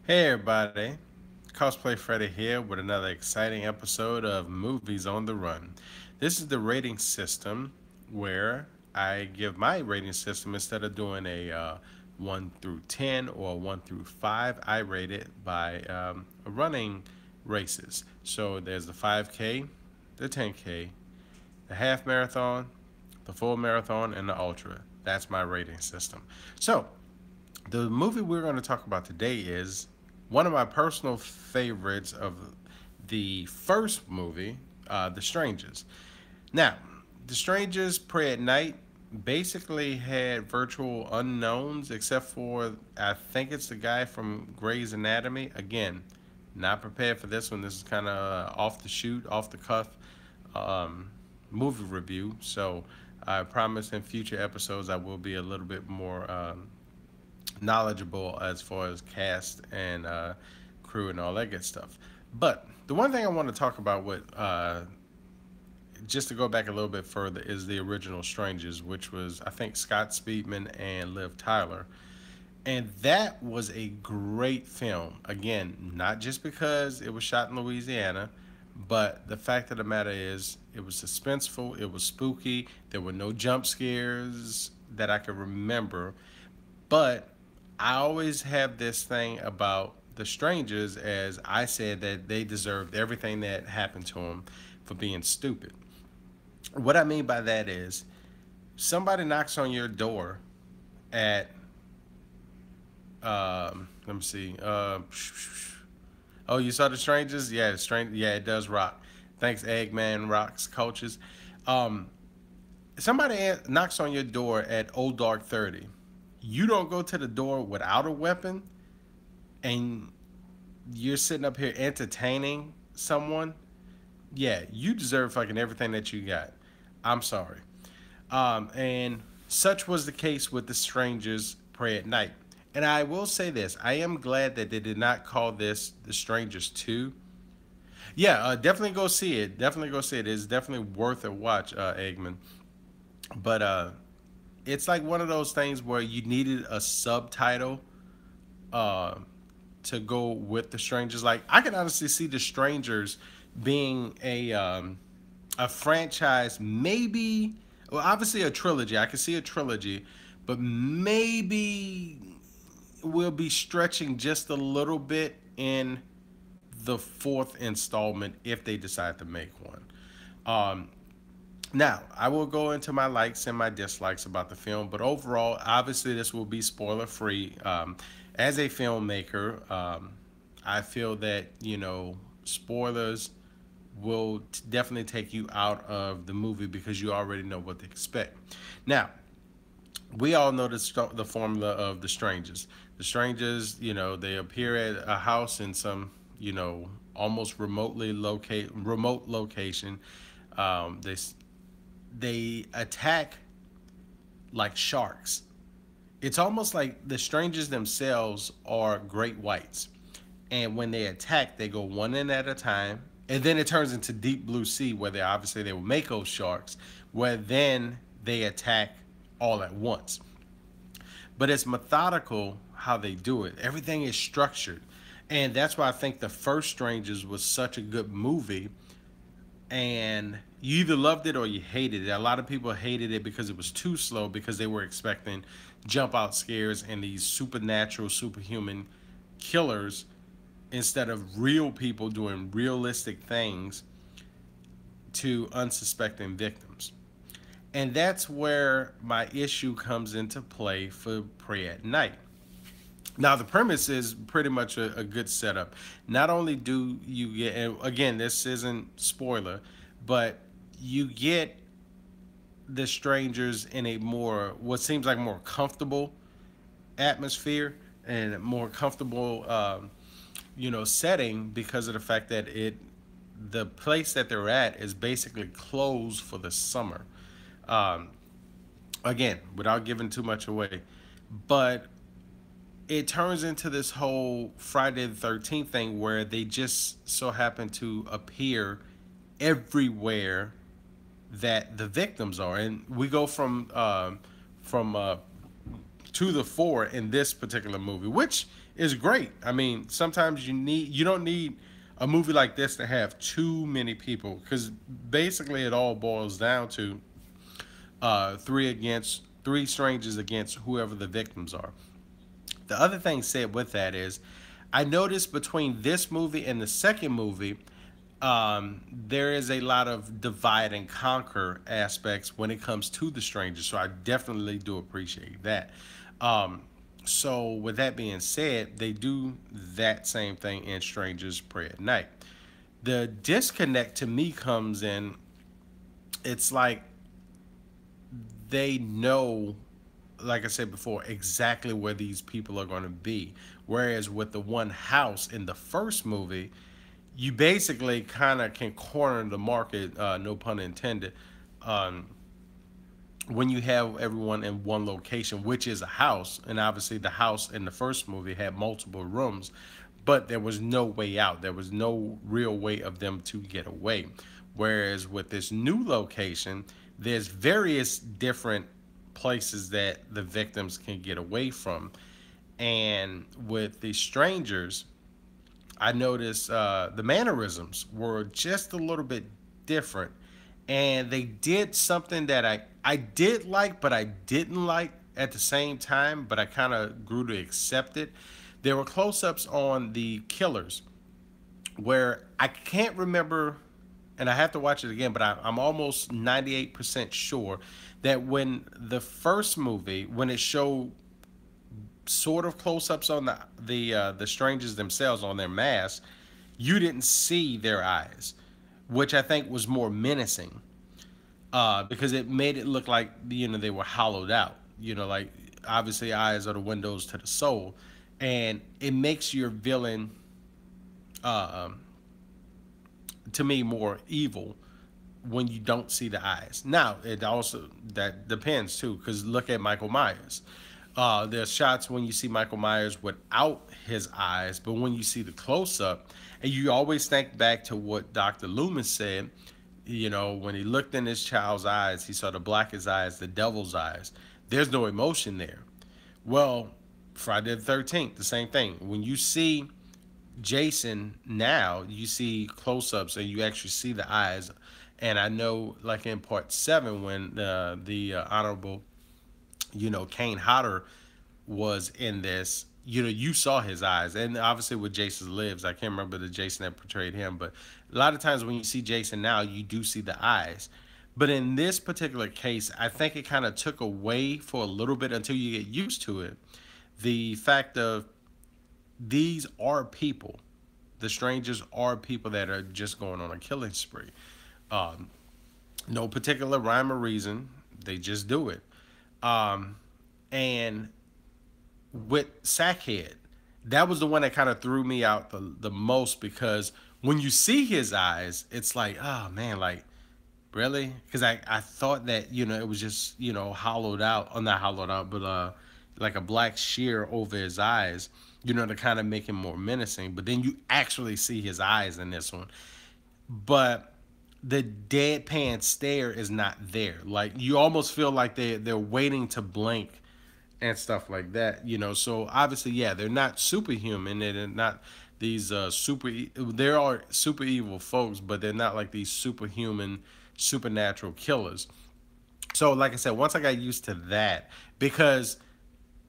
Hey everybody, Cosplay Freddy here with another exciting episode of Movies on the Run. This is the rating system where I give my rating system instead of doing a 1 through 10 or 1 through 5, I rate it by running races. So there's the 5K, the 10K, the half marathon, the full marathon, and the ultra. That's my rating system. So the movie we're going to talk about today is one of my personal favorites of the first movie, The Strangers. Now, The Strangers Pray at Night basically had virtual unknowns, except for I think it's the guy from Grey's Anatomy. Again, not prepared for this one. This is kind of off the shoot, off the cuff um, movie review. So I promise in future episodes I will be a little bit more knowledgeable as far as cast and crew and all that good stuff. But the one thing I want to talk about with just to go back a little bit further is the original Strangers, which was I think Scott Speedman and Liv Tyler. And that was a great film. Again, not just because it was shot in Louisiana, but the fact of the matter is it was suspenseful, it was spooky, there were no jump scares that I could remember. But I always have this thing about the Strangers, as I said that they deserved everything that happened to them for being stupid. What I mean by that is somebody knocks on your door at let me see. Oh, you saw the Strangers? Yeah, strange. Yeah, it does rock. Thanks, Eggman rocks coaches. Um, somebody knocks on your door at Old Dark 30. You don't go to the door without a weapon, and you're sitting up here entertaining someone. Yeah, you deserve fucking everything that you got. I'm sorry. And such was the case with The Strangers Pray at Night. And I will say this, I am glad that they did not call this The Strangers 2. Yeah, definitely go see it. Definitely go see it. It's definitely worth a watch, Eggman. But it's like one of those things where you needed a subtitle uh, to go with The Strangers. Like, I can honestly see The Strangers being a franchise, maybe, well, obviously a trilogy. I can see a trilogy, but maybe we'll be stretching just a little bit in the fourth installment if they decide to make one. Um, Now, I will go into my likes and my dislikes about the film, but overall, obviously, this will be spoiler free. As a filmmaker, I feel that, spoilers will definitely take you out of the movie because you already know what to expect. Now, we all know the formula of the strangers. The strangers, they appear at a house in some, almost remote location. They attack like sharks. It's almost like the strangers themselves are great whites. And when they attack, they go one in at a time. And then it turns into deep blue sea where they were mako sharks, where then they attack all at once. But it's methodical how they do it. Everything is structured. And that's why I think the first Strangers was such a good movie, and you either loved it or you hated it. A lot of people hated it because it was too slow because they were expecting jump out scares and these supernatural, superhuman killers instead of real people doing realistic things to unsuspecting victims. And that's where my issue comes into play for Pray at Night. Now, the premise is pretty much a good setup. Not only do you get, and again, this isn't spoiler, but you get the strangers in a more, what seems like more comfortable atmosphere and a more comfortable, setting because of the fact that the place that they're at is basically closed for the summer. Um, Again, without giving too much away, but it turns into this whole Friday the 13th thing where they just so happen to appear everywhere that the victims are, and we go from to the fore in this particular movie, which is great. I mean, sometimes you don't need a movie like this to have too many people, because basically it all boils down to three strangers against whoever the victims are. The other thing said with that is, I noticed between this movie and the second movie, there is a lot of divide and conquer aspects when it comes to the strangers. So I definitely do appreciate that. Um, so with that being said, they do that same thing in Strangers Pray at Night. The disconnect to me comes in. It's like they know, like I said before, exactly where these people are going to be. Whereas with the one house in the first movie, you basically kind of can corner the market, no pun intended, um, when you have everyone in one location, which is a house. And obviously, the house in the first movie had multiple rooms, but there was no way out. There was no real way of them to get away. Whereas with this new location, there's various different places that the victims can get away from. And with the strangers, I noticed the mannerisms were just a little bit different, and they did something that I did like, but I didn't like at the same time. But I kind of grew to accept it. There were close-ups on the killers, where I can't remember, and I have to watch it again, but I'm almost 98% sure that when the first movie, when it showed sort of close-ups on the strangers themselves on their masks, you didn't see their eyes, which I think was more menacing, because it made it look like, they were hollowed out. Like, obviously eyes are the windows to the soul, and it makes your villain, uh, to me, more evil when you don't see the eyes. Now, it also, that depends too, because look at Michael Myers. There's shots when you see Michael Myers without his eyes, but when you see the close up, and you always think back to what Dr. Loomis said, when he looked in his child's eyes, he saw the blackest eyes, the devil's eyes. There's no emotion there. Well, Friday the 13th, the same thing. When you see Jason now, you see close ups and you actually see the eyes. And I know, like in part 7, when the Honorable, Kane Hodder was in this, you saw his eyes. And obviously with Jason Lives, I can't remember the Jason that portrayed him, but a lot of times when you see Jason now, you do see the eyes. But in this particular case, I think it kind of took away for a little bit until you get used to it. The fact of, these are people. The strangers are people that are just going on a killing spree. Um, no particular rhyme or reason. They just do it. Um, and with Sackhead, that was the one that kind of threw me out the most, because when you see his eyes, it's like, oh man, like, really? Because I thought that, it was just, hollowed out, or not hollowed out, but like a black sheer over his eyes, to kind of make him more menacing. But then you actually see his eyes in this one. But the deadpan stare is not there. Like, you almost feel like they're waiting to blink and stuff like that. So obviously, yeah, they're not superhuman. They're not these there are super evil folks, but they're not like these superhuman, supernatural killers. So like I said, once I got used to that, because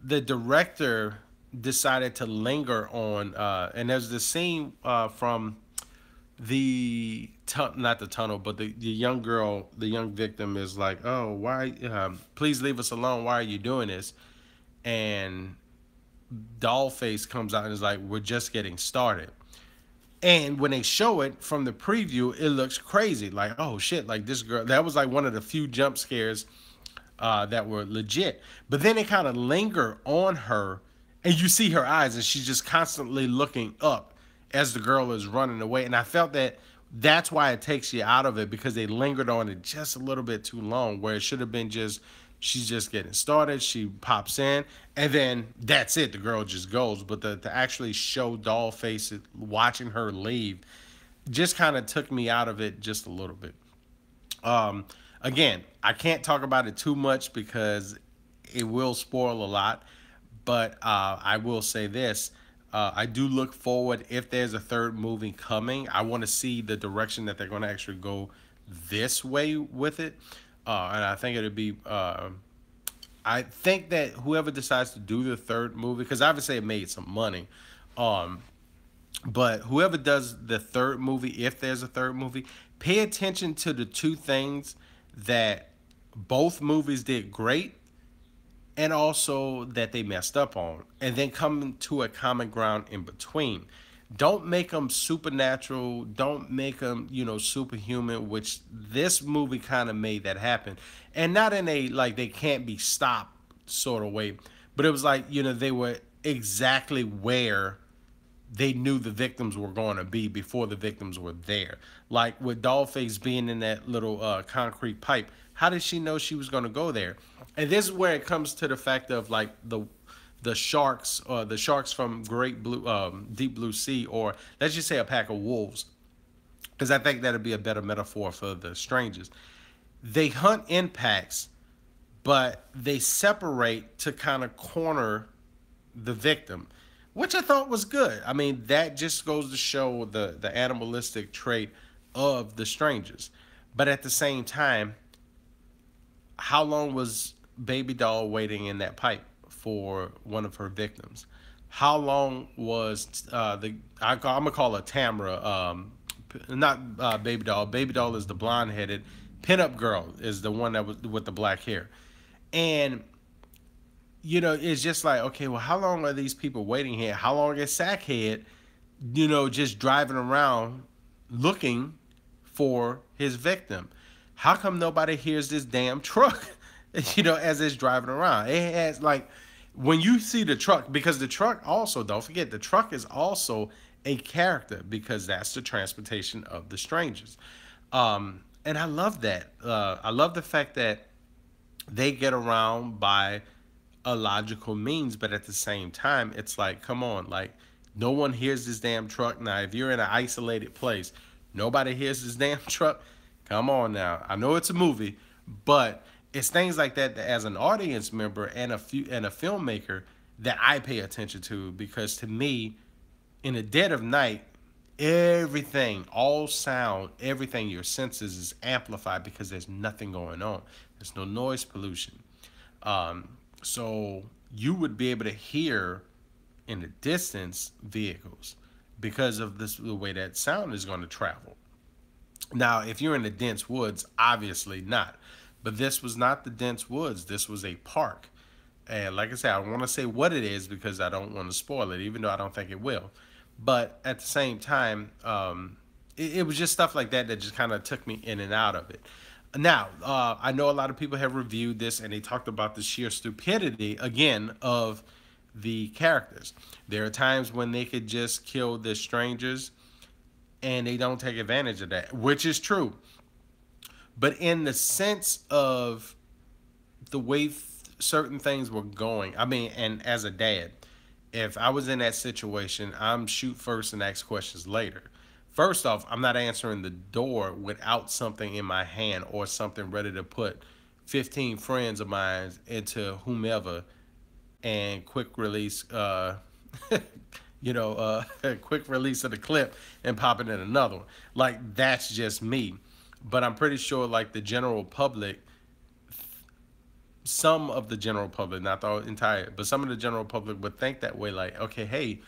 the director decided to linger on, and there's the scene from not the tunnel, but the young girl, the young victim is like, oh, why, please leave us alone, why are you doing this? And Dollface comes out and is like, we're just getting started. And when they show it from the preview, it looks crazy. Like, oh shit, like this girl, that was like one of the few jump scares that were legit. But then they kind of linger on her, and you see her eyes, and she's just constantly looking up as the girl is running away. And I felt that that's why it takes you out of it, because they lingered on it just a little bit too long, where it should have been just, she's just getting started, she pops in, and then that's it, the girl just goes. But to actually show Dollface watching her leave just kind of took me out of it just a little bit. Again, I can't talk about it too much because it will spoil a lot, but I will say this. I do look forward if there's a third movie coming. I want to see the direction that they're going to actually go this way with it. And I think it'll be. I think that whoever decides to do the third movie, because obviously it made some money, um, but whoever does the third movie, if there's a third movie, pay attention to the two things that both movies did great and also that they messed up on, and then come to a common ground in between. Don't make them supernatural. Don't make them, superhuman, which this movie kind of made that happen. And not in a like they can't be stopped sort of way, but it was like, they were exactly where they knew the victims were going to be before the victims were there. Like with Dollface being in that little concrete pipe, how did she know she was going to go there? And this is where it comes to the fact of like the sharks, or the sharks from Deep Blue Sea, or let's just say a pack of wolves, because I think that'd be a better metaphor for the strangers. They hunt in packs, but they separate to kind of corner the victim, which I thought was good. I mean, that just goes to show the animalistic trait of the strangers. But at the same time, how long was Baby Doll waiting in that pipe for one of her victims? How long was I'm gonna call her Tamara, not Baby Doll. Baby Doll is the blonde headed pinup girl, is the one that was with the black hair, and it's just like, okay, well, how long are these people waiting here? How long is Sackhead, just driving around looking for his victim? How come nobody hears this damn truck, as it's driving around? It has, like, when you see the truck, because the truck also, don't forget, the truck is also a character, because that's the transportation of the strangers. And I love that. I love the fact that they get around by a logical means, but at the same time, it's like, come on, like, no one hears this damn truck. Now, if you're in an isolated place, nobody hears this damn truck. Come on now. I know it's a movie, but it's things like that, that as an audience member and a filmmaker, that I pay attention to, because to me, in the dead of night, everything, all sound, everything, your senses is amplified because there's nothing going on. There's no noise pollution. So you would be able to hear in the distance vehicles because of the way that sound is going to travel. Now, if you're in the dense woods, obviously not. But this was not the dense woods. This was a park. And like I said, I don't want to say what it is because I don't want to spoil it, even though I don't think it will. But at the same time, it was just stuff like that that just kind of took me in and out of it. Now, I know a lot of people have reviewed this and they talked about the sheer stupidity, again, of the characters. There are times when they could just kill the strangers and they don't take advantage of that, which is true. But in the sense of the way certain things were going, I mean, and as a dad, if I was in that situation, I'm shoot first and ask questions later. First off, I'm not answering the door without something in my hand or something ready to put 15 friends of mine into whomever and quick release, quick release of the clip and pop it in another one. Like, that's just me. But I'm pretty sure, like, the general public, some of the general public, not the entire, but some of the general public would think that way. Like, okay, hey,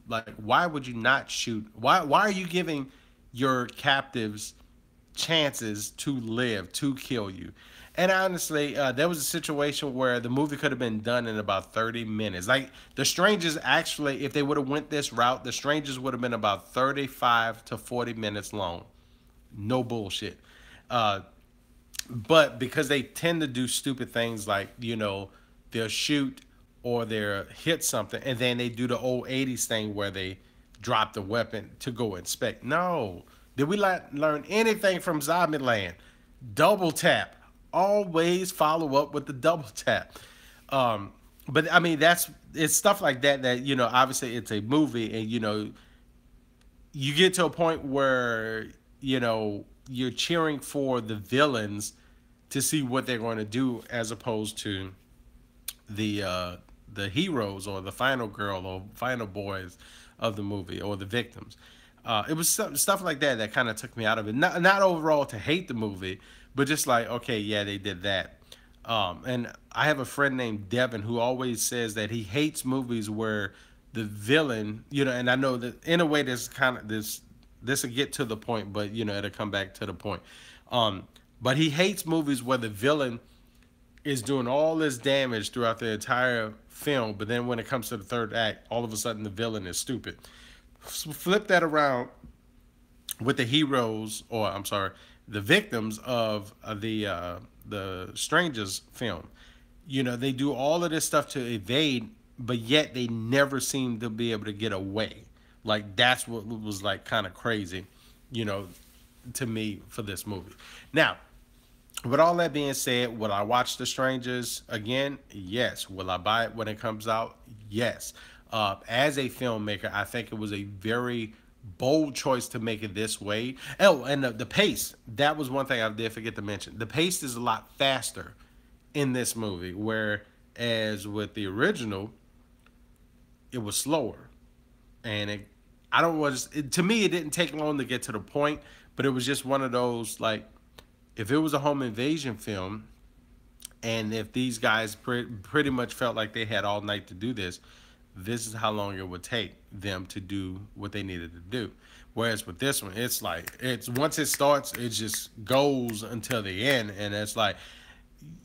like, why would you not shoot? Why are you giving your captives chances to live, to kill you? And honestly, there was a situation where the movie could have been done in about 30 minutes. Like, The Strangers, actually, if they would have went this route, The Strangers would have been about 35 to 40 minutes long. No bullshit. But because they tend to do stupid things like, they'll shoot or they'll hit something, and then they do the old 80s thing where they drop the weapon to go inspect. No. Did we learn anything from Zombieland? Double tap. Always follow up with the double tap. But I mean, it's stuff like that obviously it's a movie, and you get to a point where you're cheering for the villains to see what they're going to do, as opposed to the heroes or the final girl or final boys of the movie or the victims. It was stuff like that that kind of took me out of it. Not overall to hate the movie, but just like, okay, yeah, they did that. And I have a friend named Devin who always says that he hates movies where the villain, and I know that in a way this kind of this will get to the point, but it'll come back to the point. But he hates movies where the villain is doing all this damage throughout the entire film, but then when it comes to the third act, all of a sudden the villain is stupid. Flip that around with the heroes, or I'm sorry, the victims of the Strangers film. They do all of this stuff to evade, but yet they never seem to be able to get away. Like that's what was like kind of crazy, you know, to me for this movie. Now, with all that being said, will I watch The Strangers again? Yes. Will I buy it when it comes out? Yes. As a filmmaker, I think it was a very bold choice to make it this way. Oh, and the pace. That was one thing I did forget to mention. The pace is a lot faster in this movie, whereas with the original, it was slower. And I don't want to me, it didn't take long to get to the point, but it was just one of those, like, if it was a home invasion film, and if these guys pretty much felt like they had all night to do this, this is how long it would take them to do what they needed to do. Whereas with this one, it's like, it's once it starts, it just goes until the end, and it's like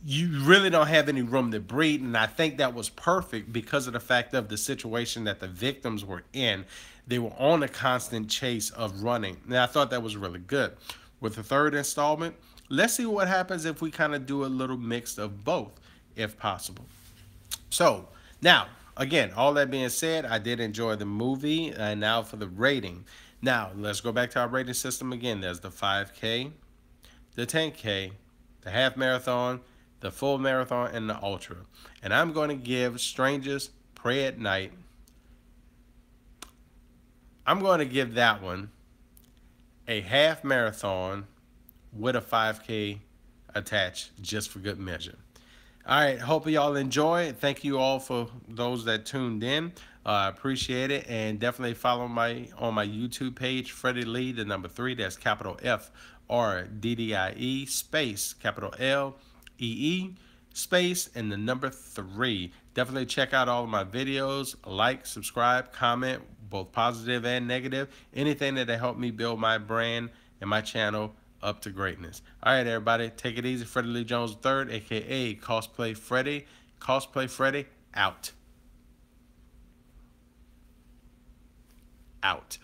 you really don't have any room to breathe. And I think that was perfect because of the fact of the situation that the victims were in. They were on a constant chase of running. And I thought that was really good. With the third installment, let's see what happens if we kind of do a little mix of both, if possible. So, now, again, all that being said, I did enjoy the movie. And now for the rating. Now, let's go back to our rating system again. There's the 5K, the 10K, the half marathon, the full marathon, and the ultra. And I'm going to give Strangers Prey at Night, I'm going to give that one a half marathon with a 5K attached, just for good measure. All right, hope y'all enjoy. Thank you all for those that tuned in. I appreciate it, and definitely follow on my YouTube page, Freddie Lee, the number 3. That's capital FRDDIE space capital LEE space and the number 3. Definitely check out all of my videos. Like, subscribe, comment, both positive and negative. Anything that help me build my brand and my channel up to greatness. All right, everybody, take it easy. Freddie Lee Jones III, aka Cosplay Freddie. Cosplay Freddie out. Out.